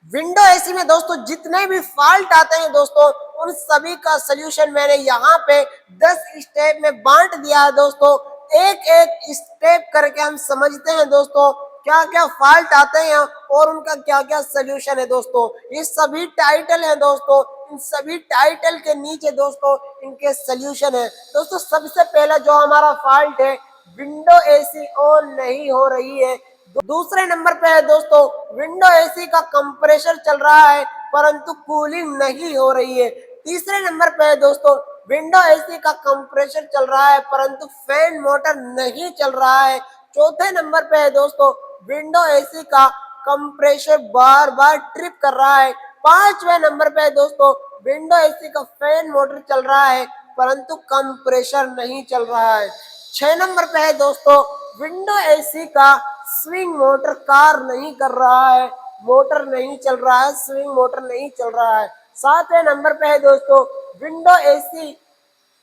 Window AC में दोस्तों जितने भी फॉल्ट आते हैं दोस्तों, उन सभी का सोल्यूशन मैंने यहाँ पे 10 स्टेप में बांट दिया है दोस्तों। एक एक स्टेप करके हम समझते हैं दोस्तों क्या क्या फॉल्ट आते हैं और उनका क्या क्या सोल्यूशन है दोस्तों। ये सभी टाइटल है दोस्तों, इन सभी टाइटल के नीचे दोस्तों इनके सोल्यूशन है दोस्तों। सबसे पहला जो हमारा फॉल्ट है, विंडो एसी ऑन नहीं हो रही है। दूसरे नंबर पे है दोस्तों, विंडो एसी का कंप्रेसर चल रहा है परंतु कूलिंग नहीं हो रही है। तीसरे नंबर पे है दोस्तों, विंडो एसी का कंप्रेसर चल रहा है परंतु फैन मोटर नहीं चल रहा है। चौथे नंबर पे है दोस्तों, विंडो एसी का कंप्रेसर बार बार ट्रिप कर रहा है। पांचवें नंबर पे है दोस्तों, विंडो एसी का फैन मोटर चल रहा है परंतु कंप्रेसर नहीं चल रहा है। 6 नंबर पे है दोस्तों, विंडो एसी का स्विंग मोटर कार नहीं कर रहा है, मोटर नहीं चल रहा है, स्विंग मोटर नहीं चल रहा है। 7वें नंबर पे है दोस्तों, विंडो एसी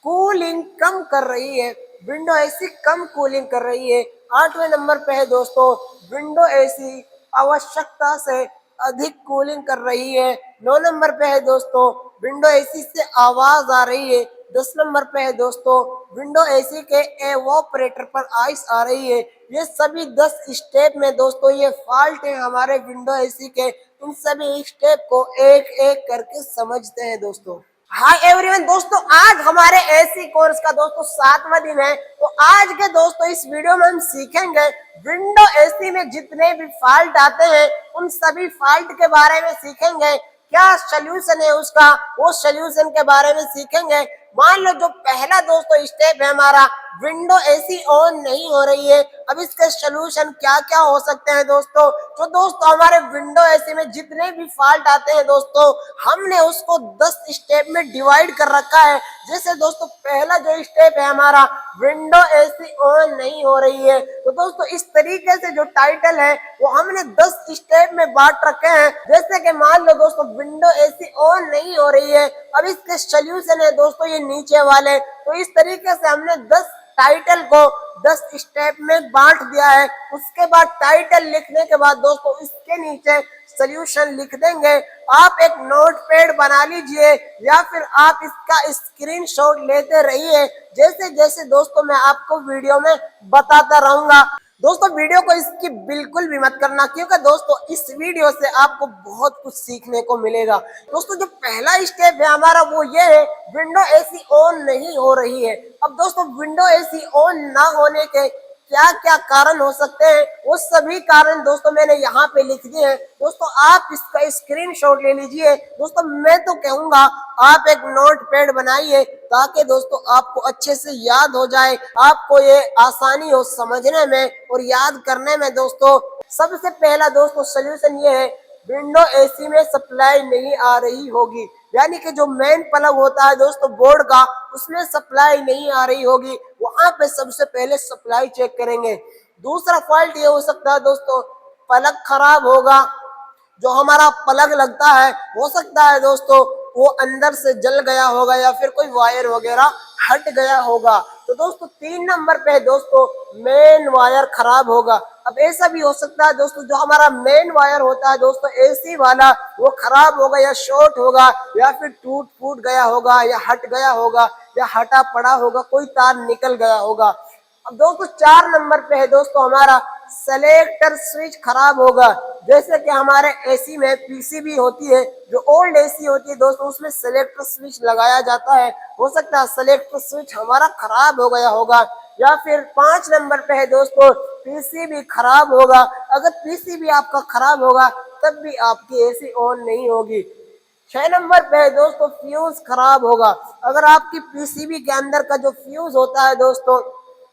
कूलिंग कम कर रही है, विंडो एसी कम कूलिंग कर रही है। 8वें नंबर पे है दोस्तों, विंडो एसी आवश्यकता से अधिक कूलिंग कर रही है। 9 नंबर पे है दोस्तों, विंडो एसी से आवाज आ रही है। 10 नंबर पे है दोस्तों, विंडो एसी के एवोपरेटर पर आइस आ रही है। ये सभी 10 स्टेप में दोस्तों ये फॉल्ट है हमारे विंडो एसी के। इन सभी स्टेप को एक एक करके समझते हैं दोस्तों। हाय एवरीवन दोस्तों, आज हमारे एसी कोर्स का दोस्तों 7वां दिन है। तो आज के दोस्तों इस वीडियो में हम सीखेंगे विंडो एसी में जितने भी फॉल्ट आते हैं उन सभी फॉल्ट के बारे में सीखेंगे, क्या सोल्यूशन है उसका, वो सोल्यूशन के बारे में सीखेंगे। मान लो जो पहला दोस्तों स्टेप है हमारा, विंडो एसी ऑन नहीं हो रही है। अब इसके सोल्यूशन क्या क्या हो सकते हैं दोस्तों। तो दोस्तों हमारे विंडो एसी में जितने भी फॉल्ट आते हैं दोस्तों, हमने उसको 10 स्टेप में डिवाइड कर रखा है। जैसे दोस्तों पहला जो स्टेप है हमारा, विंडो एसी ऑन नहीं हो रही है। तो दोस्तों इस तरीके से जो टाइटल है वो हमने 10 स्टेप में बांट रखे हैं। जैसे कि मान लो दोस्तों विंडो एसी ऑन नहीं हो रही है, अब इसके सोल्यूशन है दोस्तों ये नीचे वाले। तो इस तरीके से हमने 10 टाइटल को 10 स्टेप में बांट दिया है। उसके बाद टाइटल लिखने के बाद दोस्तों इसके नीचे सोल्यूशन लिख देंगे। आप एक नोटपैड बना लीजिए या फिर आप इसका स्क्रीनशॉट लेते रहिए, जैसे जैसे दोस्तों मैं आपको वीडियो में बताता रहूंगा। दोस्तों वीडियो को इसकी बिल्कुल भी मत करना, क्योंकि दोस्तों इस वीडियो से आपको बहुत कुछ सीखने को मिलेगा। दोस्तों जो पहला स्टेप है हमारा वो ये है, विंडो एसी ऑन नहीं हो रही है। अब दोस्तों विंडो एसी ऑन ना होने के क्या क्या कारण हो सकते हैं, वो सभी कारण दोस्तों मैंने यहाँ पे लिख दिए हैं। दोस्तों आप इसका स्क्रीनशॉट ले लीजिए। दोस्तों मैं तो कहूंगा आप एक नोटपैड बनाइए ताकि दोस्तों आपको अच्छे से याद हो जाए, आपको ये आसानी हो समझने में और याद करने में। दोस्तों सबसे पहला दोस्तों सोल्यूशन ये है, विंडो एसी में सप्लाई नहीं आ रही होगी, यानी कि जो मेन प्लग होता है दोस्तों बोर्ड का, उसमें सप्लाई नहीं आ रही होगी। वहां पे सबसे पहले सप्लाई चेक करेंगे। दूसरा फॉल्ट ये हो सकता है दोस्तों, प्लग खराब होगा। जो हमारा प्लग लगता है हो सकता है दोस्तों वो अंदर से जल गया होगा या फिर कोई वायर वगैरह हट गया होगा। तो दोस्तों 3 नंबर पे दोस्तों मेन वायर खराब होगा। अब ऐसा भी हो सकता है दोस्तों जो हमारा मेन वायर होता है दोस्तों एसी वाला, वो खराब होगा या शॉर्ट होगा या फिर टूट फूट गया होगा या हट गया होगा या हटा पड़ा होगा, कोई तार निकल गया होगा। अब दोस्तों 4 नंबर पे है दोस्तों हमारा सेलेक्टर स्विच खराब होगा। जैसे कि हमारे एसी में पीसीबी होती है, जो ओल्ड एसी होती है दोस्तों, उसमें सेलेक्टर स्विच लगाया जाता है। हो सकता है सेलेक्टर स्विच हमारा खराब हो गया होगा। या फिर 5 नंबर पे है दोस्तों पीसीबी खराब होगा। अगर पीसीबी आपका खराब होगा तब भी आपकी एसी ऑन नहीं होगी। 6 नंबर पे है दोस्तों फ्यूज खराब होगा। अगर आपकी पीसीबी के अंदर का जो फ्यूज होता है दोस्तों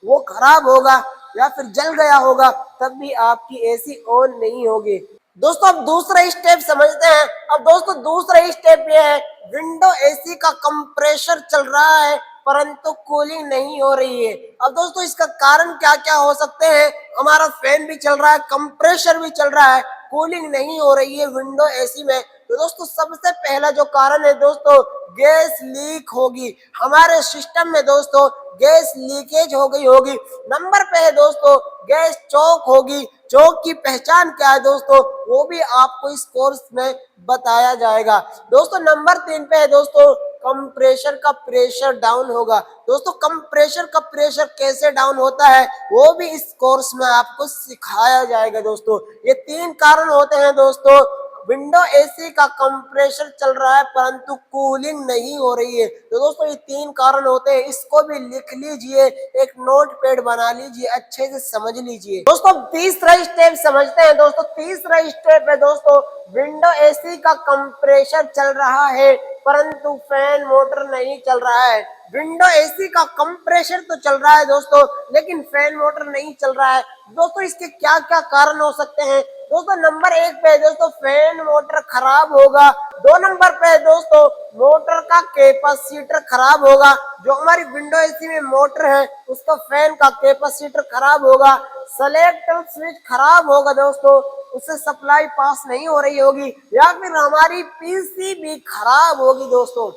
वो खराब होगा या फिर जल गया होगा तब भी आपकी एसी ऑन नहीं होगी। दोस्तों अब दूसरा स्टेप समझते हैं। अब दोस्तों दूसरा स्टेप ये है, विंडो एसी का कंप्रेसर चल रहा है परंतु कूलिंग नहीं हो रही है। अब दोस्तों इसका कारण क्या क्या हो सकते हैं, हमारा फैन भी चल रहा है, कंप्रेसर भी चल रहा है, कूलिंग नहीं हो रही है विंडो एसी में। तो दोस्तों सबसे पहला जो कारण है दोस्तों, गैस लीक होगी हमारे सिस्टम में दोस्तों, गैस लीकेज हो गई होगी। नंबर पे है दोस्तों, गैस चौक होगी। चौक की पहचान क्या है दोस्तों, वो भी आपको इस कोर्स में बताया जाएगा। दोस्तों नंबर 3 पे है दोस्तों, कंप्रेशर का प्रेशर डाउन होगा। दोस्तों कंप्रेशर का प्रेशर कैसे डाउन होता है वो भी इस कोर्स में आपको सिखाया जाएगा। दोस्तों ये 3 कारण होते हैं दोस्तों, विंडो एसी का कंप्रेशर चल रहा है परंतु कूलिंग नहीं हो रही है। तो दोस्तों ये 3 कारण होते हैं, इसको भी लिख लीजिए, एक नोट पैड बना लीजिए, अच्छे से समझ लीजिए। दोस्तों तीसरा स्टेप समझते हैं। दोस्तों तीसरा स्टेप है दोस्तों, विंडो एसी का कंप्रेशर चल रहा है परंतु फैन मोटर नहीं चल रहा है। विंडो एसी का कंप्रेशर तो चल रहा है दोस्तों, लेकिन फैन मोटर नहीं चल रहा है। दोस्तों इसके क्या क्या कारण हो सकते हैं। दोस्तों नंबर 1 पे दोस्तों, फैन मोटर खराब होगा। 2 नंबर पे दोस्तों, मोटर का कैपेसिटर खराब होगा। जो हमारी विंडो एसी में मोटर है उसका फैन का कैपेसिटर खराब होगा। सेलेक्टर स्विच खराब होगा दोस्तों, उससे सप्लाई पास नहीं हो रही होगी, या फिर हमारी पीसी भी खराब होगी दोस्तों।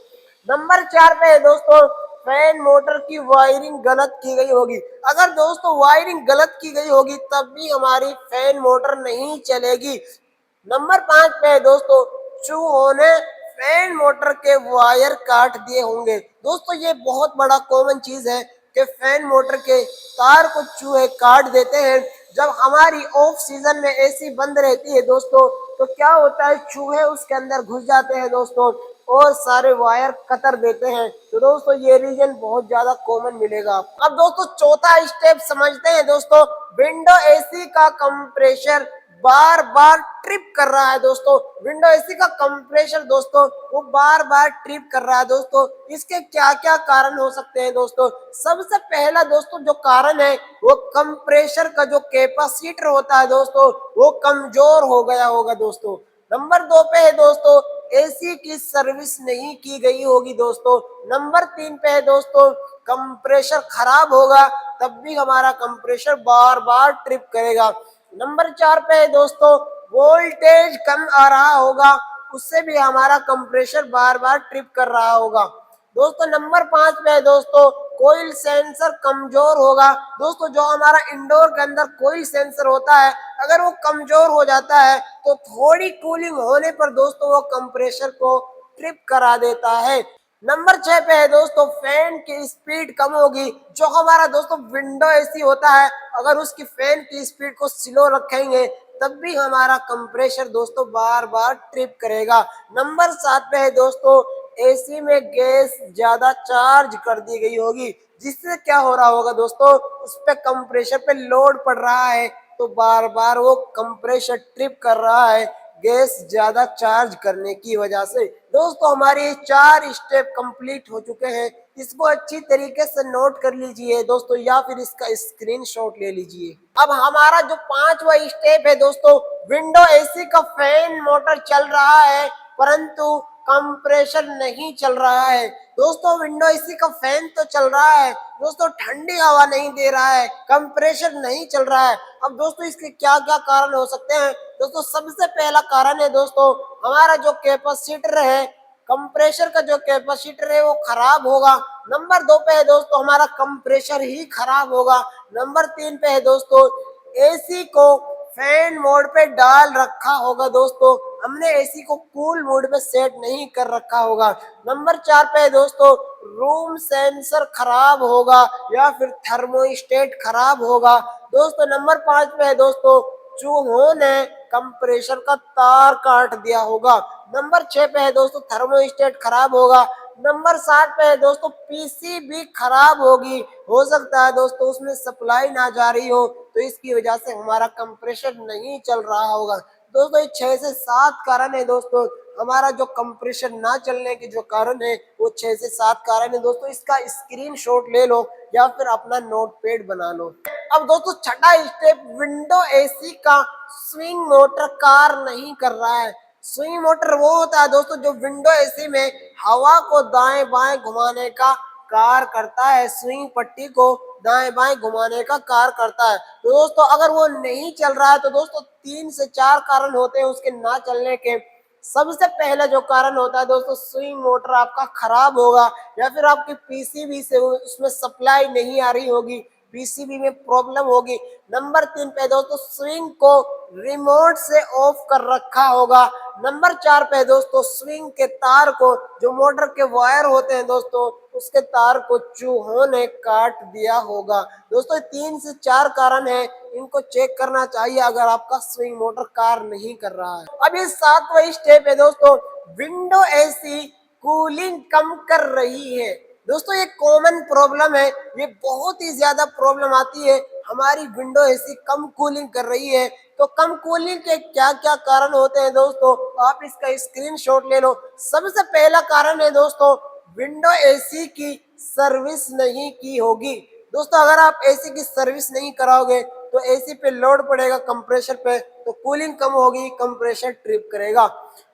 नंबर 4 पे है दोस्तों, फैन मोटर की वायरिंग गलत की गई होगी। अगर दोस्तों वायरिंग गलत की गई होगी तब भी हमारी फैन मोटर नहीं चलेगी। नंबर 5 पे है दोस्तों, चूहों ने फैन मोटर के वायर काट दिए होंगे। दोस्तों ये बहुत बड़ा कॉमन चीज है कि फैन मोटर के तार को चूहे काट देते हैं। जब हमारी ऑफ सीजन में एसी बंद रहती है दोस्तों, तो क्या होता है, चूहे उसके अंदर घुस जाते हैं दोस्तों और सारे वायर कतर देते हैं। तो दोस्तों ये रीजन बहुत ज्यादा कॉमन मिलेगा आपको। अब दोस्तों चौथा स्टेप समझते हैं। दोस्तों विंडो एसी का कंप्रेशर बार बार ट्रिप कर रहा है दोस्तों, विंडो एसी का कंप्रेशर दोस्तों वो बार बार ट्रिप कर रहा है दोस्तों। इसके क्या क्या कारण हो सकते हैं दोस्तों। सबसे पहला दोस्तों जो कारण है वो कंप्रेशर का जो कैपेसिटर होता है दोस्तों वो कमजोर हो गया होगा दोस्तों। नंबर 2 पे है दोस्तों, एसी की सर्विस नहीं की गई होगी दोस्तों। नंबर 3 पे है दोस्तों, कंप्रेशर खराब होगा तब भी हमारा कंप्रेशर बार बार ट्रिप करेगा। नंबर 4 पे है दोस्तों, वोल्टेज कम आ रहा होगा, उससे भी हमारा कंप्रेशर बार बार ट्रिप कर रहा होगा। दोस्तों नंबर 5 पे है दोस्तों, कोईल सेंसर कमजोर होगा। दोस्तों जो हमारा इंडोर के अंदर कोईल सेंसर होता है, अगर वो कमजोर हो जाता है तो थोड़ी कूलिंग होने पर दोस्तों वो कंप्रेशर को ट्रिप करा देता है। नंबर 6 पे है दोस्तों, फैन की स्पीड कम होगी। जो हमारा दोस्तों विंडो एसी होता है, अगर उसकी फैन की स्पीड को स्लो रखेंगे तब भी हमारा कंप्रेशर दोस्तों बार बार ट्रिप करेगा। नंबर 7 पे है दोस्तों, एसी में गैस ज्यादा चार्ज कर दी गई होगी, जिससे क्या हो रहा होगा दोस्तों, उस पे कंप्रेशर पे लोड पड़ रहा है तो बार बार वो कंप्रेशर ट्रिप कर रहा है गैस ज्यादा चार्ज करने की वजह से। दोस्तों हमारे 4 स्टेप कंप्लीट हो चुके हैं, इसको अच्छी तरीके से नोट कर लीजिए दोस्तों, या फिर इसका स्क्रीनशॉट ले लीजिए। अब हमारा जो 5वां स्टेप है दोस्तों, विंडो एसी का फैन मोटर चल रहा है परंतु कंप्रेशर नहीं चल रहा है। दोस्तों विंडो एसी का फैन तो चल रहा है दोस्तों, ठंडी हवा नहीं दे रहा है, कंप्रेशर नहीं चल रहा है। अब दोस्तों इसके क्या क्या कारण हो सकते हैं। दोस्तों सबसे पहला कारण है दोस्तों, हमारा जो कैपेसिटर है, कंप्रेशर का जो कैपेसिटर है वो खराब होगा। नंबर 2 पे है दोस्तों, हमारा कंप्रेशर ही खराब होगा। नंबर 3 पे है दोस्तों, एसी को फैन मोड पे डाल रखा होगा दोस्तों, हमने एसी को कूल मोड पे सेट नहीं कर रखा होगा। नंबर 4 पे है दोस्तों, रूम सेंसर खराब होगा या फिर थर्मोस्टेट खराब होगा। दोस्तों नंबर 5 पे है दोस्तों, चूहों ने कंप्रेशर का तार काट दिया होगा। नंबर 6 पे है दोस्तों, थर्मोस्टेट खराब होगा। नंबर 7 पे है दोस्तों, पीसी भी खराब होगी, हो सकता है दोस्तों उसमें सप्लाई ना जा रही हो तो इसकी वजह से हमारा कंप्रेशर नहीं चल रहा होगा। दोस्तों ये 6 से 7 कारण है दोस्तों, हमारा जो कंप्रेशर ना चलने के जो कारण है वो 6 से 7 कारण है दोस्तों। इसका स्क्रीनशॉट ले लो या फिर अपना नोटपैड बना लो। अब दोस्तों छठा स्टेप, विंडो एसी का स्विंग मोटर कार नहीं कर रहा है। स्विंग मोटर वो होता है दोस्तों जो विंडो एसी में हवा को दाएं बाएं घुमाने का कार्य करता है, स्विंग पट्टी को दाएं बाएं घुमाने का कार्य करता है। तो दोस्तों अगर वो नहीं चल रहा है तो दोस्तों 3 से 4 कारण होते हैं उसके ना चलने के। सबसे पहला जो कारण होता है दोस्तों, स्विंग मोटर आपका खराब होगा या फिर आपकी पीसीबी से उसमें सप्लाई नहीं आ रही होगी, पीसीबी में प्रॉब्लम होगी। नंबर 3 पे दोस्तों, स्विंग को रिमोट से ऑफ कर रखा होगा। नंबर 4 पे दोस्तों, स्विंग के तार को, जो मोटर के वायर होते हैं दोस्तों, उसके तार को चूहों ने काट दिया होगा। दोस्तों 3 से 4 कारण है, इनको चेक करना चाहिए अगर आपका स्विंग मोटर कार नहीं कर रहा है। अब ये 7वां स्टेप है दोस्तों, विंडो एसी कूलिंग कम कर रही है। दोस्तों ये कॉमन प्रॉब्लम है, ये बहुत ही ज्यादा प्रॉब्लम आती है, हमारी विंडो एसी कम कूलिंग कर रही है। तो कम कूलिंग के क्या क्या कारण होते हैं दोस्तों, आप इसका स्क्रीनशॉट ले लो। सबसे पहला कारण है दोस्तों, विंडो एसी की सर्विस नहीं की होगी। दोस्तों अगर आप एसी की सर्विस नहीं कराओगे तो एसी पे लोड पड़ेगा कंप्रेसर पे, तो कूलिंग कम होगी, कंप्रेसर ट्रिप करेगा।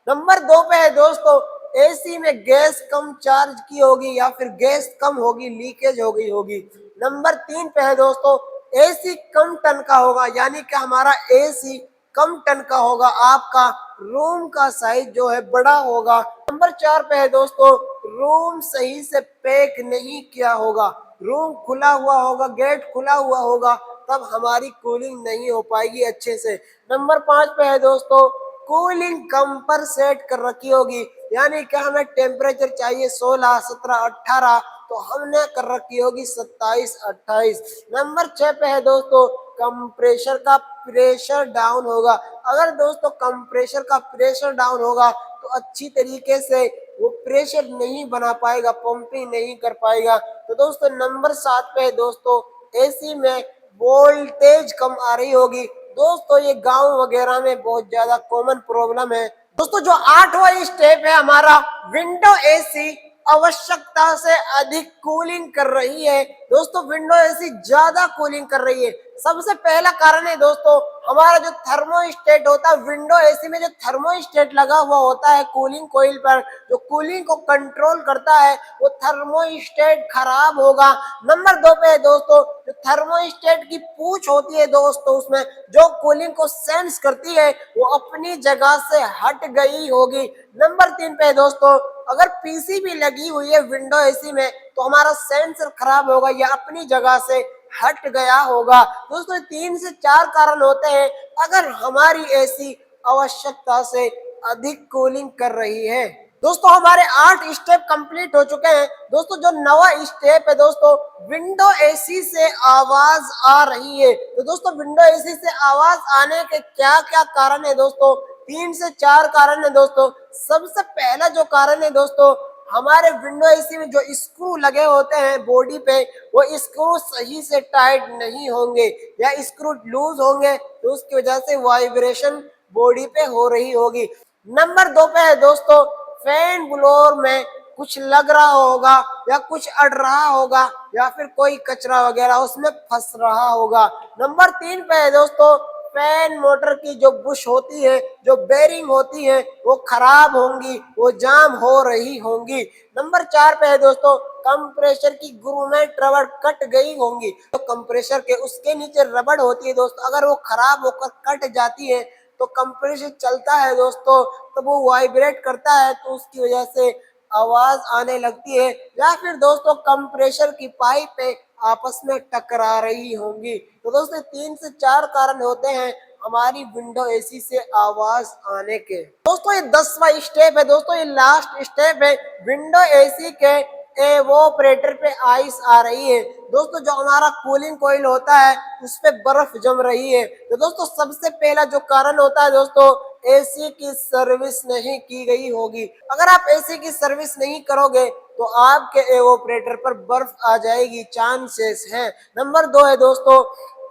नंबर 2 पे है दोस्तों, एसी में गैस कम चार्ज की होगी या फिर गैस कम होगी, लीकेज हो गई होगी। नंबर 3 पे है दोस्तों, एसी कम टन का होगा, यानी कि हमारा एसी कम टन का होगा, आपका रूम का साइज जो है बड़ा होगा। नंबर 4 पे है दोस्तों, रूम सही से पैक नहीं किया होगा, रूम खुला हुआ होगा, गेट खुला हुआ होगा, तब हमारी कूलिंग नहीं हो पाएगी अच्छे से। नंबर 5 पे है दोस्तों, कूलिंग कम पर सेट कर रखी होगी, यानी कि हमें टेम्परेचर चाहिए 16, 17, 18, तो हमने कर रखी होगी 27, 28। नंबर 6 पे है दोस्तों, कंप्रेसर का प्रेशर डाउन होगा। अगर दोस्तों कंप्रेसर का प्रेशर डाउन होगा तो अच्छी तरीके से वो प्रेशर नहीं बना पाएगा, पंपिंग नहीं कर पाएगा। तो दोस्तों नंबर 7 पे है दोस्तों, एसी में वोल्टेज कम आ रही होगी। दोस्तों ये गांव वगैरह में बहुत ज्यादा कॉमन प्रॉब्लम है। दोस्तों जो 8वां स्टेप है हमारा, विंडो एसी आवश्यकता से अधिक कूलिंग कर रही है। दोस्तों विंडो एसी ज्यादा कूलिंग कर रही है। सबसे पहला कारण है दोस्तों, हमारा जो थर्मोस्टेट होता है, विंडो एसी में जो थर्मोस्टेट लगा हुआ होता है कूलिंग कोइल पर, जो कूलिंग को कंट्रोल करता है, वो थर्मोस्टेट खराब होगा। नंबर 2 पे है दोस्तों, जो थर्मोस्टेट की पूंछ होती है दोस्तों, उसमें जो कूलिंग को सेंस करती है वो अपनी जगह से हट गई होगी। नंबर 3 पे है दोस्तों, अगर पीसीबी लगी हुई है विंडो एसी में तो हमारा सेंसर खराब होगा या अपनी जगह से हट गया होगा। दोस्तों 3 से 4 कारण होते हैं अगर हमारी एसी आवश्यकता से अधिक कूलिंग कर रही है। दोस्तों हमारे 8 स्टेप कंप्लीट हो चुके हैं। दोस्तों जो 9वां स्टेप है दोस्तों, विंडो एसी से आवाज आ रही है। तो दोस्तों विंडो एसी से आवाज आने के क्या क्या कारण है दोस्तों, 3 से 4 कारण है दोस्तों। सबसे पहला जो कारण है दोस्तों, हमारे विंडो एसी में जो स्क्रू लगे होते हैं बॉडी पे, वो स्क्रू सही से टाइट नहीं होंगे या स्क्रू लूज होंगे, तो उसकी वजह से वाइब्रेशन बॉडी पे हो रही होगी। नंबर 2 पे है दोस्तों, फैन ब्लोअर में कुछ लग रहा होगा या कुछ अड़ रहा होगा या फिर कोई कचरा वगैरह उसमें फंस रहा होगा। नंबर 3 पे है दोस्तों, फैन मोटर की जो बुश होती है, जो बेरिंग होती है, वो खराब होंगी, वो जाम हो रही होंगी। नंबर 4 पे है दोस्तों, कंप्रेसर की ग्रूमेट रबड़ कट गई होंगी। तो कंप्रेसर के उसके नीचे रबड़ होती है दोस्तों, अगर वो खराब होकर कट जाती है तो कंप्रेसर चलता है दोस्तों, तो वो वाइब्रेट करता है, तो उसकी वजह से आवाज आने लगती है। या फिर दोस्तों कंप्रेसर की पाइपें आपस में टकरा रही होंगी। तो दोस्तों 3 से 4 कारण होते हैं हमारी विंडो एसी से आवाज आने के। दोस्तों ये 10वां स्टेप है दोस्तों, ये लास्ट स्टेप है, विंडो एसी के एवोपरेटर पे आइस आ रही है। दोस्तों जो हमारा कूलिंग कॉइल होता है उस पे बर्फ जम रही है। तो दोस्तों सबसे पहला जो कारण होता है दोस्तों, एसी की सर्विस नहीं की गई होगी। अगर आप एसी की सर्विस नहीं करोगे तो आपके एवोपरेटर पर बर्फ आ जाएगी, चांसेस हैं। नंबर 2 है दोस्तों,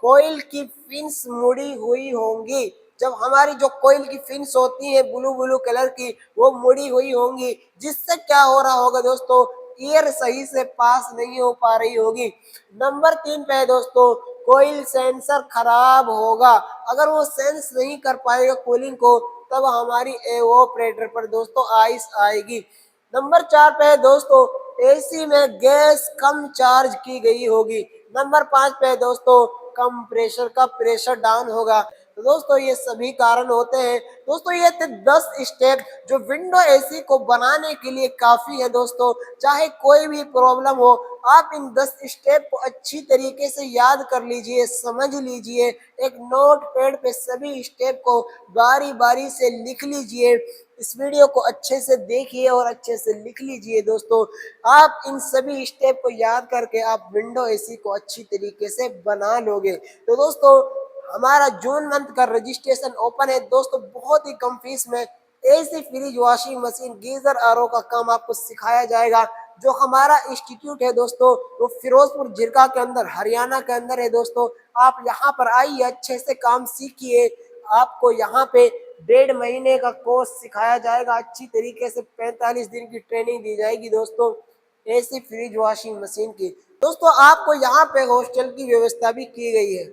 कोयल की फिन्स मुड़ी हुई होंगी। जब हमारी जो कोयल की फिन्स होती है ब्लू ब्लू कलर की, वो मुड़ी हुई होंगी, जिससे क्या हो रहा होगा दोस्तों, एयर सही से पास नहीं हो पा रही होगी। नंबर 3 पे है दोस्तों, कोयल सेंसर खराब होगा। अगर वो सेंस नहीं कर पाएगा कूलिंग को, तब हमारी एवोपरेटर पर दोस्तों आइस आएगी। नंबर 4 पे है दोस्तों, एसी में गैस कम चार्ज की गई होगी। नंबर 5 पे है दोस्तों, कंप्रेसर का प्रेशर डाउन होगा। तो दोस्तों ये सभी कारण होते हैं। दोस्तों ये थे 10 स्टेप जो विंडो एसी को बनाने के लिए काफी है दोस्तों। चाहे कोई भी प्रॉब्लम हो, आप इन 10 स्टेप को अच्छी तरीके से याद कर लीजिए, समझ लीजिए। एक नोट पैड पे सभी स्टेप को बारी बारी से लिख लीजिए। इस वीडियो को अच्छे से देखिए और अच्छे से लिख लीजिए दोस्तों। आप इन सभी स्टेप को याद करके आप विंडो एसी को अच्छी तरीके से बना लोगे। तो दोस्तों हमारा जून मंथ का रजिस्ट्रेशन ओपन है दोस्तों। बहुत ही कम फीस में AC, fridge, washing machine, geyser, RO का काम आपको सिखाया जाएगा। जो हमारा इंस्टीट्यूट है दोस्तों वो फिरोजपुर जिरका के अंदर, हरियाणा के अंदर है दोस्तों। आप यहाँ पर आइए, अच्छे से काम सीखिए। आपको यहाँ पे 1.5 महीने का कोर्स सिखाया जाएगा। अच्छी तरीके से 45 दिन की ट्रेनिंग दी जाएगी दोस्तों एसी, फ्रिज, वॉशिंग मशीन की। दोस्तों आपको यहाँ पे हॉस्टल की व्यवस्था भी की गई है।